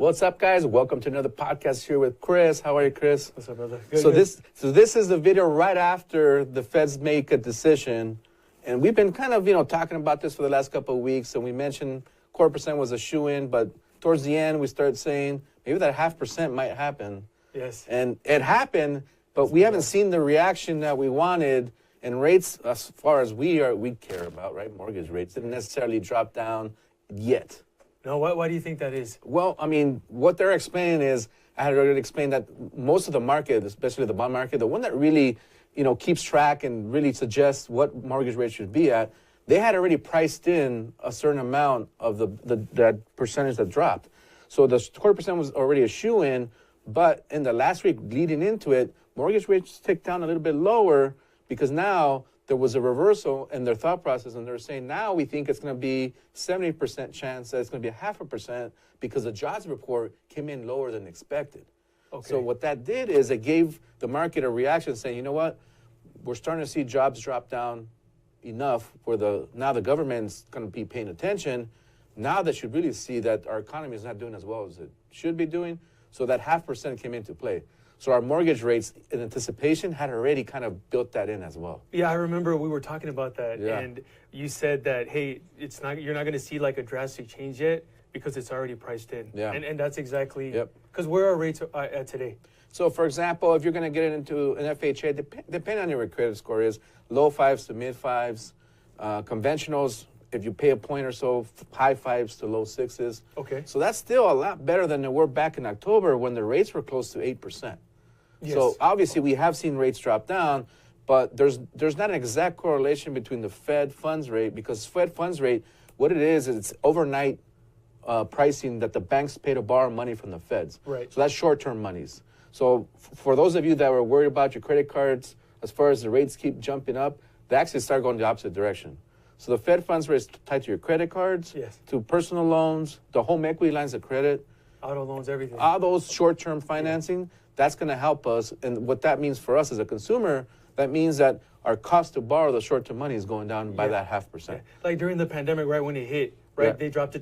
What's up, guys? Welcome to another podcast here with Chris. How are you, Chris? What's up, brother? Good, So good. this is the video right after the Feds make a decision, and we've been kind of talking about this for the last couple of weeks. And we mentioned 0.25% was a shoe-in, but towards the end we started saying maybe that 0.5% might happen. Yes. And it happened, but we haven't seen the reaction that we wanted. And rates, as far as we care about, right? Mortgage rates didn't necessarily drop down yet. No, why do you think that is? Well, I mean, what they're explaining is, I had already explained that most of the market, especially the bond market, the one that really, keeps track and really suggests what mortgage rates should be at, they had already priced in a certain amount of that percentage that dropped. So the 0.25% was already a shoe-in, but in the last week leading into it, mortgage rates ticked down a little bit lower because now there was a reversal in their thought process, and they're saying now we think it's going to be 70% chance that it's going to be 0.5% because the jobs report came in lower than expected. Okay. So what that did is it gave the market a reaction saying, you know what, we're starting to see jobs drop down enough where now the government's going to be paying attention. Now they should really see that our economy is not doing as well as it should be doing. So that 0.5% came into play. So our mortgage rates in anticipation had already kind of built that in as well. Yeah, I remember we were talking about that, Yeah. and you said that, hey, you're not going to see like a drastic change yet because it's already priced in. Yeah. And that's exactly, Yep. because where are rates at today? So, for example, if you're going to get into an FHA, depending on your credit score, is low 5s to mid 5s. Conventionals, if you pay a point or so, high 5s to low 6s. Okay. So that's still a lot better than they were back in October when the rates were close to 8%. Yes. So obviously we have seen rates drop down, but there's not an exact correlation between the Fed funds rate, because Fed funds rate, what it is it's overnight pricing that the banks pay to borrow money from the Feds. Right. So that's short-term monies. So for those of you that were worried about your credit cards, as far as the rates keep jumping up, they actually start going the opposite direction. So the Fed funds rate is tied to your credit cards, Yes. to personal loans, the home equity lines of credit, Auto loans, everything. all those short-term financing. That's going to help us. And what that means for us as a consumer, that means that our cost to borrow the short-term money is going down by that 0.5%. Like during the pandemic, right when it hit, right, Yeah. they dropped it